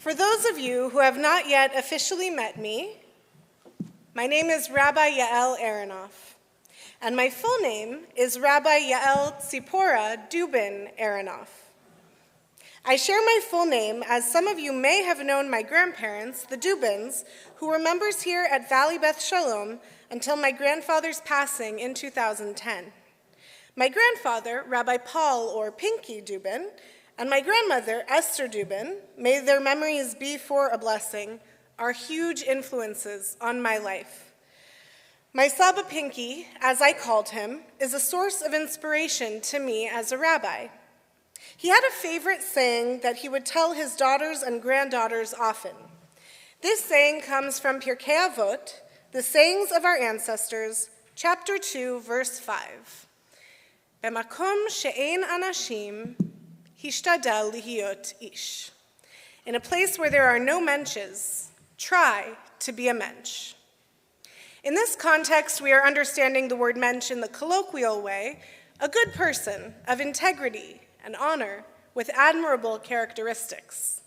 For those of you who have not yet officially met me, my name is Rabbi Yael Aranoff, and my full name is Rabbi Yael Tzipora Dubin Aranoff. I share my full name as some of you may have known my grandparents, the Dubins, who were members here at Valley Beth Shalom until my grandfather's passing in 2010. My grandfather, Rabbi Paul or Pinky Dubin, and my grandmother, Esther Dubin, may their memories be for a blessing, are huge influences on my life. My Saba Pinky, as I called him, is a source of inspiration to me as a rabbi. He had a favorite saying that he would tell his daughters and granddaughters often. This saying comes from Pirkei Avot, the sayings of our ancestors, chapter 2, verse 5. B'makom she'ein anashim, hishtadel lihiyot ish. In a place where there are no mensches, try to be a mensch. In this context, we are understanding the word mensch in the colloquial way, a good person of integrity and honor with admirable characteristics.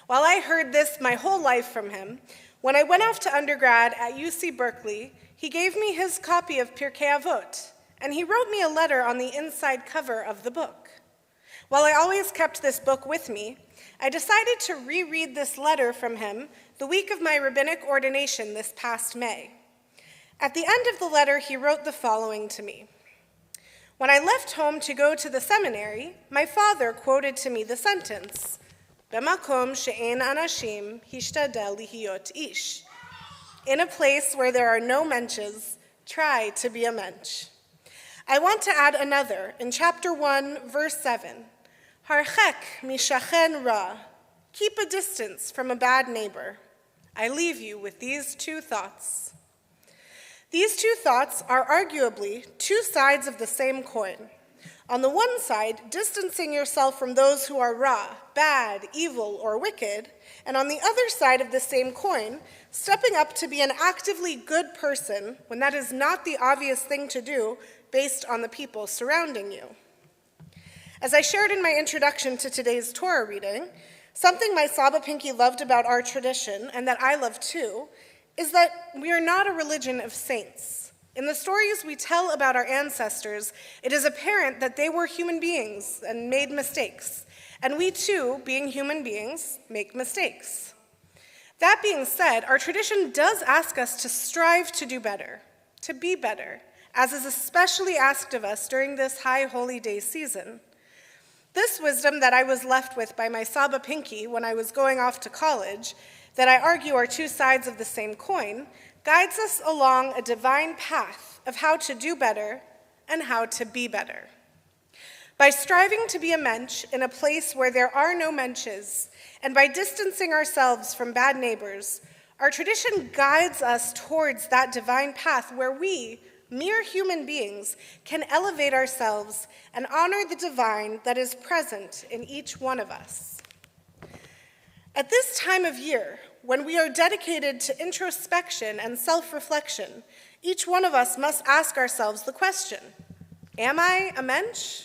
While I heard this my whole life from him, when I went off to undergrad at UC Berkeley, he gave me his copy of Pirkei Avot, and he wrote me a letter on the inside cover of the book. While I always kept this book with me, I decided to reread this letter from him the week of my rabbinic ordination this past May. At the end of the letter, he wrote the following to me. When I left home to go to the seminary, my father quoted to me the sentence, B'makom she'ein anashim, hishtadel lihiyot ish. In a place where there are no mensches, try to be a mensch. I want to add another in chapter 1, verse 7. Harchek mishachen ra. Keep a distance from a bad neighbor. I leave you with these two thoughts. These two thoughts are arguably two sides of the same coin. On the one side, distancing yourself from those who are ra, bad, evil, or wicked, and on the other side of the same coin, stepping up to be an actively good person when that is not the obvious thing to do based on the people surrounding you. As I shared in my introduction to today's Torah reading, something my Saba Pinky loved about our tradition, and that I love too, is that we are not a religion of saints. In the stories we tell about our ancestors, it is apparent that they were human beings and made mistakes. And we too, being human beings, make mistakes. That being said, our tradition does ask us to strive to do better, to be better, as is especially asked of us during this high holy day season. This wisdom that I was left with by my Saba Pinky when I was going off to college, that I argue are two sides of the same coin, guides us along a divine path of how to do better and how to be better. By striving to be a mensch in a place where there are no mensches, and by distancing ourselves from bad neighbors, our tradition guides us towards that divine path where we, mere human beings, can elevate ourselves and honor the divine that is present in each one of us. At this time of year, when we are dedicated to introspection and self-reflection, each one of us must ask ourselves the question, am I a mensch?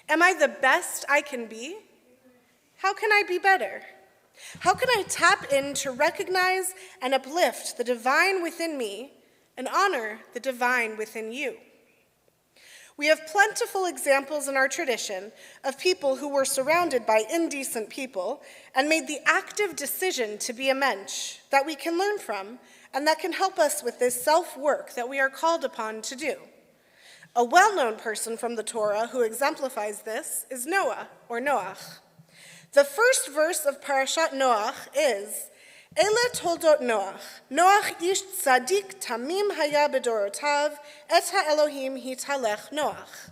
Am I the best I can be? How can I be better? How can I tap in to recognize and uplift the divine within me and honor the divine within you? We have plentiful examples in our tradition of people who were surrounded by indecent people and made the active decision to be a mensch that we can learn from and that can help us with this self-work that we are called upon to do. A well-known person from the Torah who exemplifies this is Noah, or Noach. The first verse of Parashat Noach is, Ele toldot Noach. Noach ish tzadik tamim haya bedorotav, et ha'elohim hitalech Noach.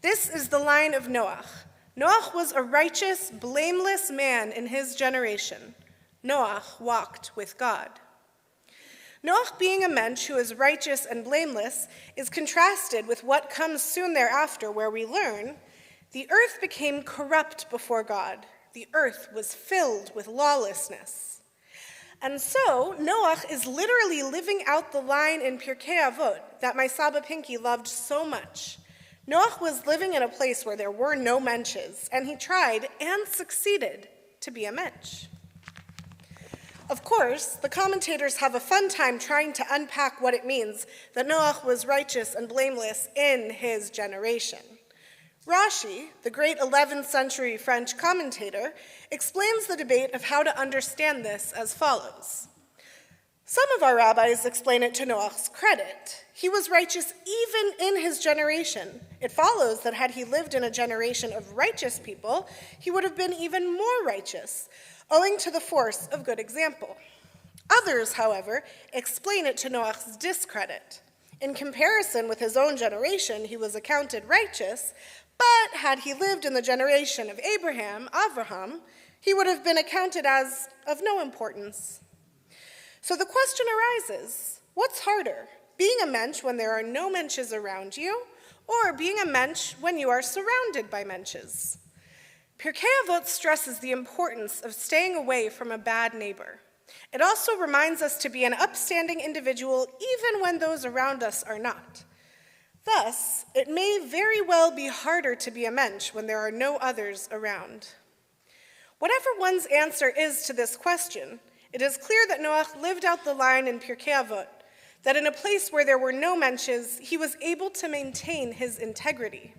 This is the line of Noach. Noach was a righteous, blameless man in his generation. Noach walked with God. Noach, being a mensch who is righteous and blameless, is contrasted with what comes soon thereafter, where we learn, the earth became corrupt before God. The earth was filled with lawlessness. And so, Noach is literally living out the line in Pirkei Avot that my Saba Pinky loved so much. Noach was living in a place where there were no mensches, and he tried and succeeded to be a mensch. course, the commentators have a fun time trying to unpack what it means that Noach was righteous and blameless in his generation. Rashi, the great 11th century French commentator, explains the debate of how to understand this as follows. Some of our rabbis explain it to Noach's credit. He was righteous even in his generation. It follows that had he lived in a generation of righteous people, he would have been even more righteous, owing to the force of good example. Others, however, explain it to Noach's discredit. In comparison with his own generation, he was accounted righteous, but had he lived in the generation of Avraham, he would have been accounted as of no importance. So the question arises, what's harder, being a mensch when there are no mensches around you, or being a mensch when you are surrounded by mensches? Pirkei Avot stresses the importance of staying away from a bad neighbor. It also reminds us to be an upstanding individual even when those around us are not. Thus, it may very well be harder to be a mensch when there are no others around. Whatever one's answer is to this question, it is clear that Noach lived out the line in Pirkei Avot, that in a place where there were no mensches, he was able to maintain his integrity.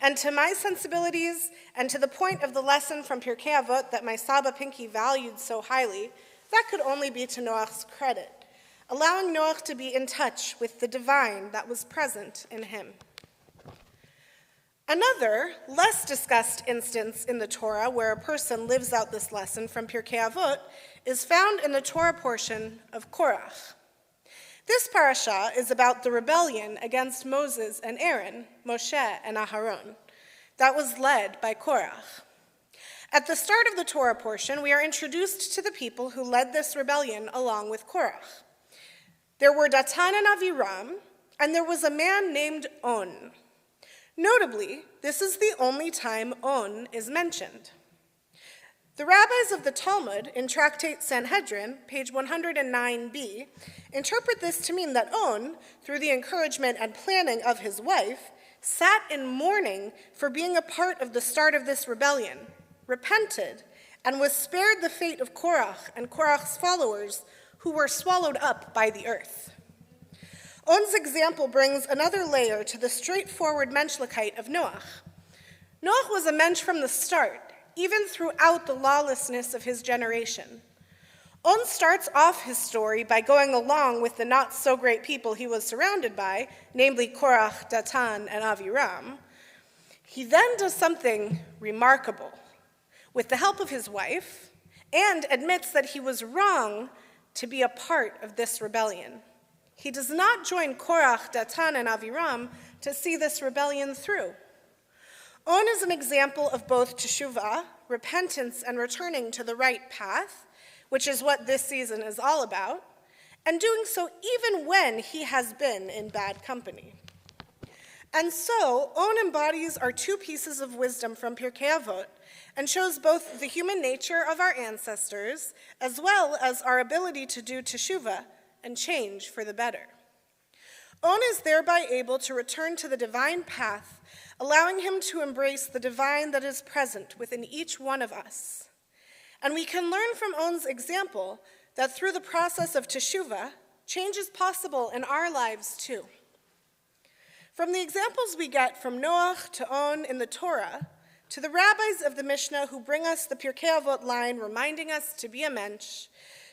And to my sensibilities, and to the point of the lesson from Pirkei Avot that my Saba Pinky valued so highly, that could only be to Noach's credit, allowing Noach to be in touch with the divine that was present in him. Another, less discussed instance in the Torah where a person lives out this lesson from Pirkei Avot is found in the Torah portion of Korach. This parasha is about the rebellion against Moses and Aaron, Moshe and Aharon, that was led by Korach. At the start of the Torah portion, we are introduced to the people who led this rebellion along with Korach. There were Datan and Aviram, and there was a man named On. Notably, this is the only time On is mentioned. The rabbis of the Talmud in Tractate Sanhedrin, page 109b, interpret this to mean that On, through the encouragement and planning of his wife, sat in mourning for being a part of the start of this rebellion, repented, and was spared the fate of Korach and Korach's followers who were swallowed up by the earth. On's example brings another layer to the straightforward menschlichkeit of Noach. Noach was a mensch from the start, even throughout the lawlessness of his generation. On starts off his story by going along with the not-so-great people he was surrounded by, namely Korach, Datan, and Aviram. He then does something remarkable. With the help of his wife, and admits that he was wrong to be a part of this rebellion. He does not join Korach, Datan, and Aviram to see this rebellion through. On is an example of both teshuvah, repentance and returning to the right path, which is what this season is all about, and doing so even when he has been in bad company. And so, On embodies our two pieces of wisdom from Pirkei Avot and shows both the human nature of our ancestors as well as our ability to do teshuvah and change for the better. On is thereby able to return to the divine path, allowing him to embrace the divine that is present within each one of us. And we can learn from On's example that through the process of teshuvah, change is possible in our lives too. From the examples we get from Noach to On in the Torah, to the rabbis of the Mishnah who bring us the Pirkei Avot line reminding us to be a mensch,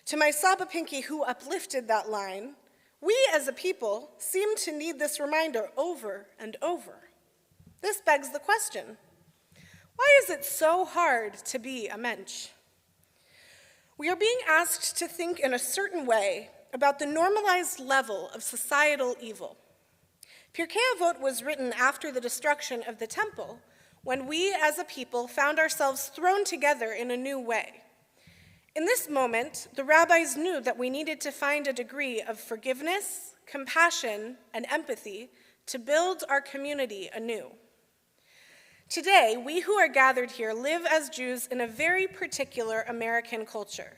to my Saba Pinky who uplifted that line, we as a people seem to need this reminder over and over. This begs the question, why is it so hard to be a mensch? We are being asked to think in a certain way about the normalized level of societal evil. Pirkei Avot was written after the destruction of the temple, when we as a people found ourselves thrown together in a new way. In this moment, the rabbis knew that we needed to find a degree of forgiveness, compassion, and empathy to build our community anew. Today, we who are gathered here live as Jews in a very particular American culture.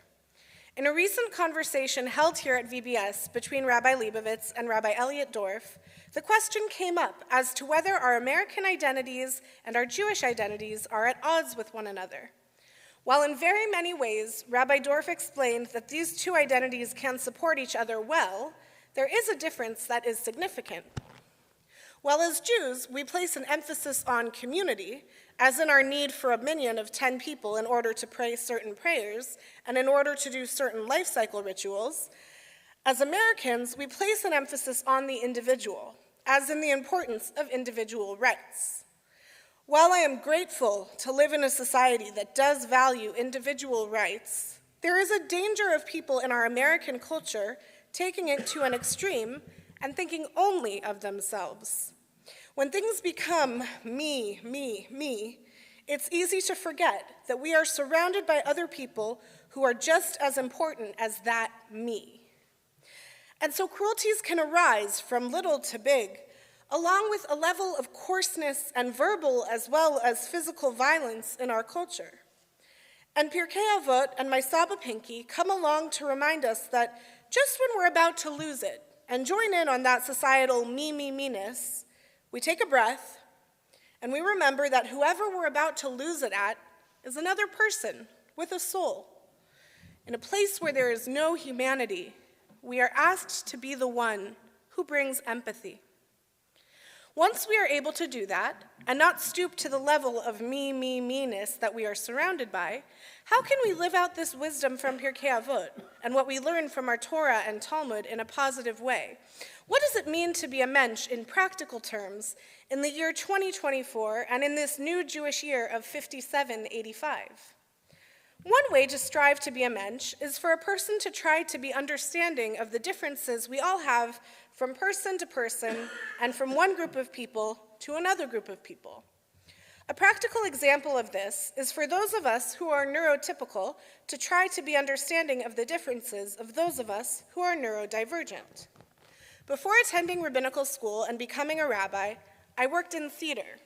In a recent conversation held here at VBS between Rabbi Leibovitz and Rabbi Elliot Dorff, the question came up as to whether our American identities and our Jewish identities are at odds with one another. While in very many ways, Rabbi Dorff explained that these two identities can support each other well, there is a difference that is significant. While as Jews, we place an emphasis on community, as in our need for a minyan of 10 people in order to pray certain prayers and in order to do certain life cycle rituals, as Americans, we place an emphasis on the individual, as in the importance of individual rights. While I am grateful to live in a society that does value individual rights, there is a danger of people in our American culture taking it to an extreme and thinking only of themselves. When things become me, me, me, it's easy to forget that we are surrounded by other people who are just as important as that me. And so cruelties can arise from little to big, along with a level of coarseness and verbal as well as physical violence in our culture. And Pirkei Avot and my Saba Pinky come along to remind us that just when we're about to lose it and join in on that societal me-me-me-ness, we take a breath and we remember that whoever we're about to lose it at is another person with a soul. In a place where there is no humanity, we are asked to be the one who brings empathy. Once we are able to do that, and not stoop to the level of me-me-me-ness that we are surrounded by, how can we live out this wisdom from Pirkei Avot and what we learn from our Torah and Talmud in a positive way? What does it mean to be a Mensch in practical terms in the year 2024 and in this new Jewish year of 5785? One way to strive to be a Mensch is for a person to try to be understanding of the differences we all have from person to person and from one group of people to another group of people. A practical example of this is for those of us who are neurotypical to try to be understanding of the differences of those of us who are neurodivergent. Before attending rabbinical school and becoming a rabbi, I worked in theater.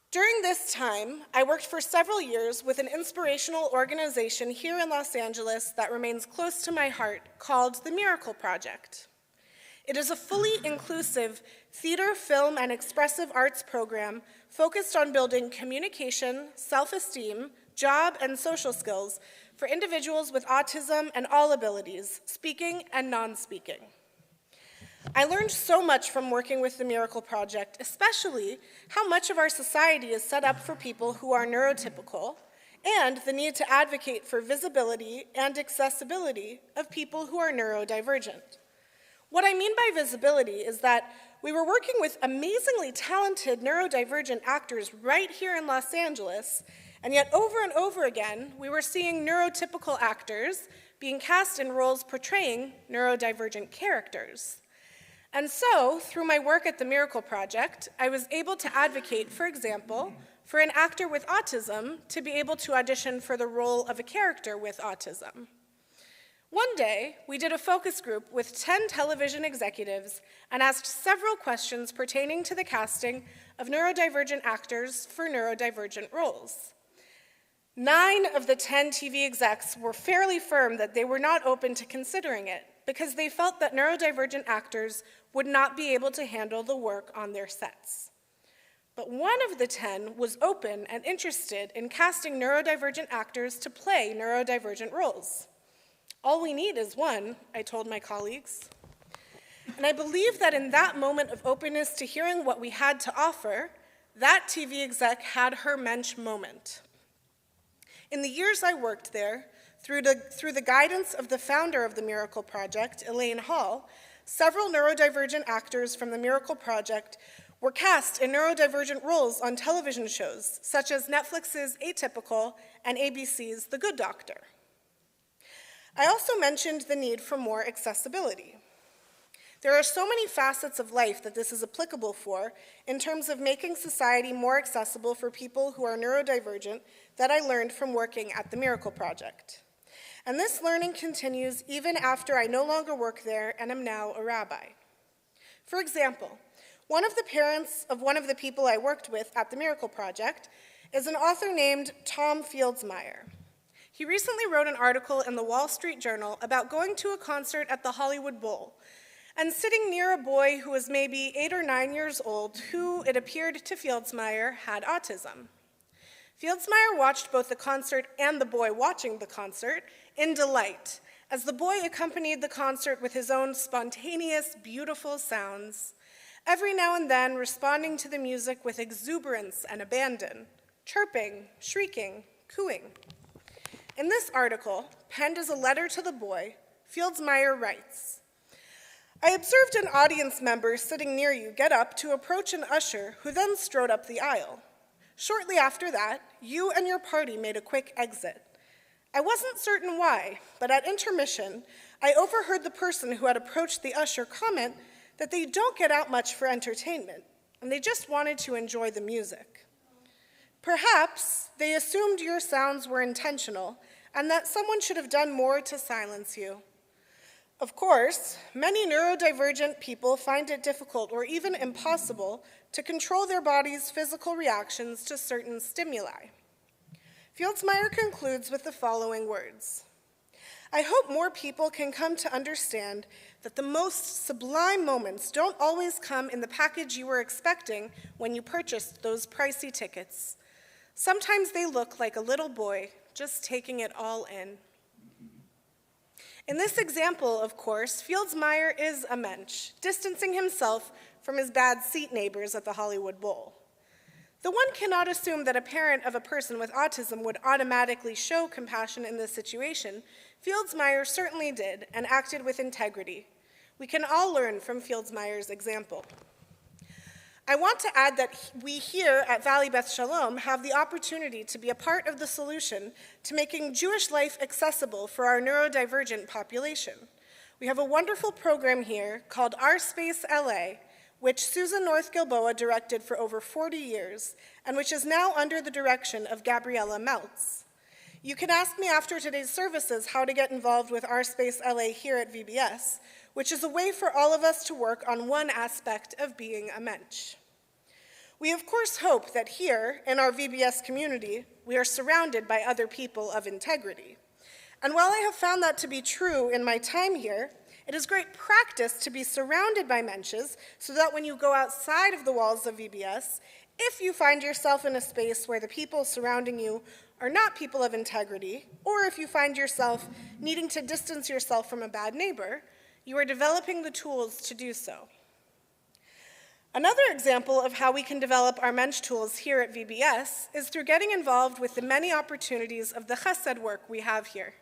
During this time, I worked for several years with an inspirational organization here in Los Angeles that remains close to my heart called the Miracle Project. It is a fully inclusive theater, film, and expressive arts program focused on building communication, self-esteem, job, and social skills for individuals with autism and all abilities, speaking and non-speaking. I learned so much from working with the Miracle Project, especially how much of our society is set up for people who are neurotypical, and the need to advocate for visibility and accessibility of people who are neurodivergent. What I mean by visibility is that we were working with amazingly talented neurodivergent actors right here in Los Angeles, and yet over and over again, we were seeing neurotypical actors being cast in roles portraying neurodivergent characters. And so, through my work at the Miracle Project, I was able to advocate, for example, for an actor with autism to be able to audition for the role of a character with autism. One day, we did a focus group with 10 television executives and asked several questions pertaining to the casting of neurodivergent actors for neurodivergent roles. 9 of the 10 TV execs were fairly firm that they were not open to considering it because they felt that neurodivergent actors would not be able to handle the work on their sets. But 1 of the 10 was open and interested in casting neurodivergent actors to play neurodivergent roles. All we need is 1, I told my colleagues. And I believe that in that moment of openness to hearing what we had to offer, that TV exec had her Mensch moment. In the years I worked there, through the guidance of the founder of the Miracle Project, Elaine Hall, several neurodivergent actors from the Miracle Project were cast in neurodivergent roles on television shows, such as Netflix's Atypical and ABC's The Good Doctor. I also mentioned the need for more accessibility. There are so many facets of life that this is applicable for in terms of making society more accessible for people who are neurodivergent that I learned from working at the Miracle Project. And this learning continues even after I no longer work there and am now a rabbi. For example, one of the parents of one of the people I worked with at the Miracle Project is an author named Tom Fieldsmeyer. He recently wrote an article in the Wall Street Journal about going to a concert at the Hollywood Bowl and sitting near a boy who was maybe 8 or 9 years old who, it appeared to Fieldsmeyer, had autism. Fieldsmeyer watched both the concert and the boy watching the concert in delight, as the boy accompanied the concert with his own spontaneous, beautiful sounds, every now and then responding to the music with exuberance and abandon, chirping, shrieking, cooing. In this article, penned as a letter to the boy, Fieldsmeyer writes, "I observed an audience member sitting near you get up to approach an usher who then strode up the aisle. Shortly after that, you and your party made a quick exit. I wasn't certain why, but at intermission, I overheard the person who had approached the usher comment that they don't get out much for entertainment, and they just wanted to enjoy the music. Perhaps they assumed your sounds were intentional and that someone should have done more to silence you. Of course, many neurodivergent people find it difficult or even impossible to control their body's physical reactions to certain stimuli." Fieldsmeyer concludes with the following words, "I hope more people can come to understand that the most sublime moments don't always come in the package you were expecting when you purchased those pricey tickets. Sometimes they look like a little boy just taking it all in." In this example, of course, Fieldsmeyer is a Mensch, distancing himself from his bad seat neighbors at the Hollywood Bowl. Though one cannot assume that a parent of a person with autism would automatically show compassion in this situation, Fieldsmeyer certainly did and acted with integrity. We can all learn from Fieldsmeyer's example. I want to add that we here at Valley Beth Shalom have the opportunity to be a part of the solution to making Jewish life accessible for our neurodivergent population. We have a wonderful program here called Our Space LA, which Susan North Gilboa directed for over 40 years, and which is now under the direction of Gabriella Meltz. You can ask me after today's services how to get involved with Our Space LA here at VBS, which is a way for all of us to work on one aspect of being a Mensch. We of course hope that here, in our VBS community, we are surrounded by other people of integrity. And while I have found that to be true in my time here, it is great practice to be surrounded by Mensches so that when you go outside of the walls of VBS, if you find yourself in a space where the people surrounding you are not people of integrity, or if you find yourself needing to distance yourself from a bad neighbor, you are developing the tools to do so. Another example of how we can develop our Mensch tools here at VBS is through getting involved with the many opportunities of the chesed work we have here.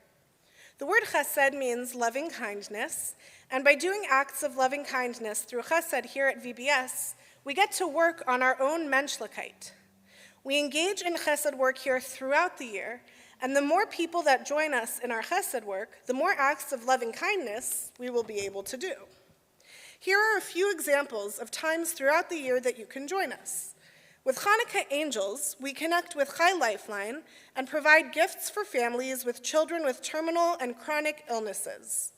The word chesed means loving kindness, and by doing acts of loving kindness through chesed here at VBS, we get to work on our own menschlichkeit. We engage in chesed work here throughout the year, and the more people that join us in our chesed work, the more acts of loving kindness we will be able to do. Here are a few examples of times throughout the year that you can join us. With Hanukkah Angels, we connect with Chai Lifeline and provide gifts for families with children with terminal and chronic illnesses.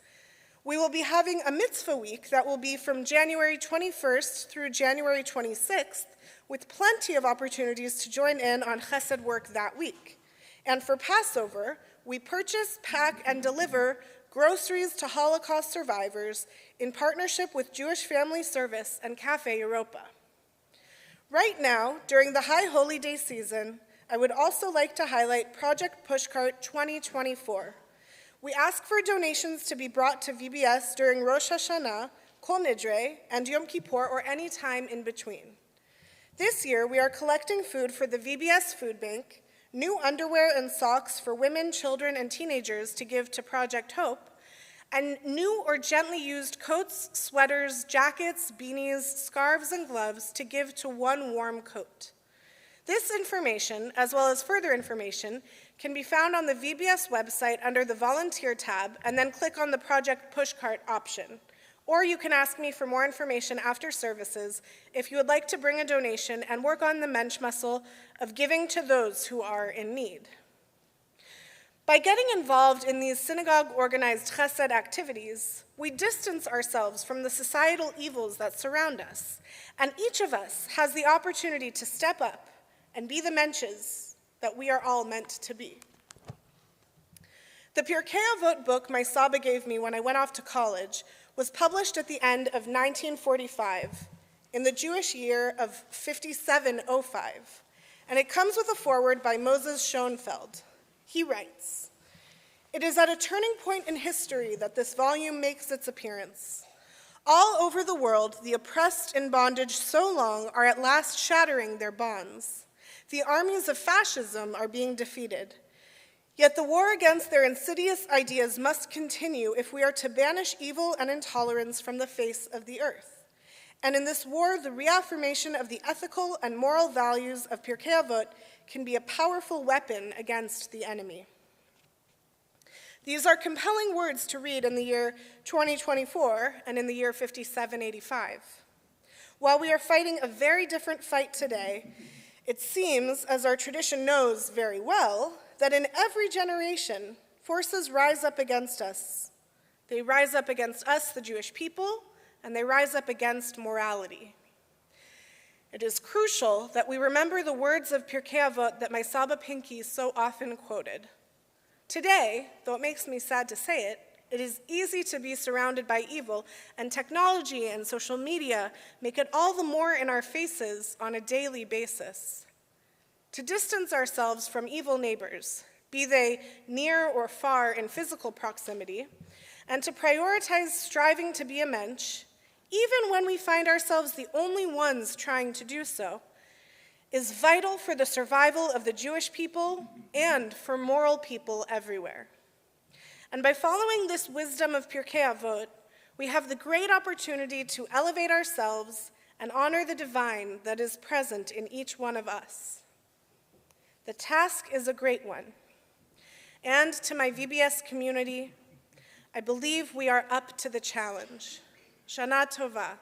We will be having a mitzvah week that will be from January 21st through January 26th, with plenty of opportunities to join in on chesed work that week. And for Passover, we purchase, pack, and deliver groceries to Holocaust survivors in partnership with Jewish Family Service and Cafe Europa. Right now, during the High Holy Day season, I would also like to highlight Project Pushcart 2024. We ask for donations to be brought to VBS during Rosh Hashanah, Kol Nidre, and Yom Kippur, or any time in between. This year, we are collecting food for the VBS Food Bank, new underwear and socks for women, children, and teenagers to give to Project Hope, and new or gently used coats, sweaters, jackets, beanies, scarves, and gloves to give to One Warm Coat. This information, as well as further information, can be found on the VBS website under the Volunteer tab, and then click on the Project Pushcart option. Or you can ask me for more information after services if you would like to bring a donation and work on the Mensch muscle of giving to those who are in need. By getting involved in these synagogue-organized chesed activities, we distance ourselves from the societal evils that surround us, and each of us has the opportunity to step up and be the Mensches that we are all meant to be. The Pirkei Avot book my Saba gave me when I went off to college was published at the end of 1945, in the Jewish year of 5705, and it comes with a foreword by Moses Schoenfeld. He writes, "It is at a turning point in history that this volume makes its appearance. All over the world, the oppressed in bondage so long are at last shattering their bonds. The armies of fascism are being defeated. Yet the war against their insidious ideas must continue if we are to banish evil and intolerance from the face of the earth. And in this war, the reaffirmation of the ethical and moral values of Pirkei Avot can be a powerful weapon against the enemy." These are compelling words to read in the year 2024 and in the year 5785. While we are fighting a very different fight today, it seems, as our tradition knows very well, that in every generation, forces rise up against us. They rise up against us, the Jewish people, and they rise up against morality. It is crucial that we remember the words of Pirkei Avot that my Saba Pinky so often quoted. Today, though it makes me sad to say it, it is easy to be surrounded by evil, and technology and social media make it all the more in our faces on a daily basis. To distance ourselves from evil neighbors, be they near or far in physical proximity, and to prioritize striving to be a mensch, even when we find ourselves the only ones trying to do so, is vital for the survival of the Jewish people and for moral people everywhere. And by following this wisdom of Pirkei Avot, we have the great opportunity to elevate ourselves and honor the divine that is present in each one of us. The task is a great one. And to my VBS community, I believe we are up to the challenge. Shana Tova.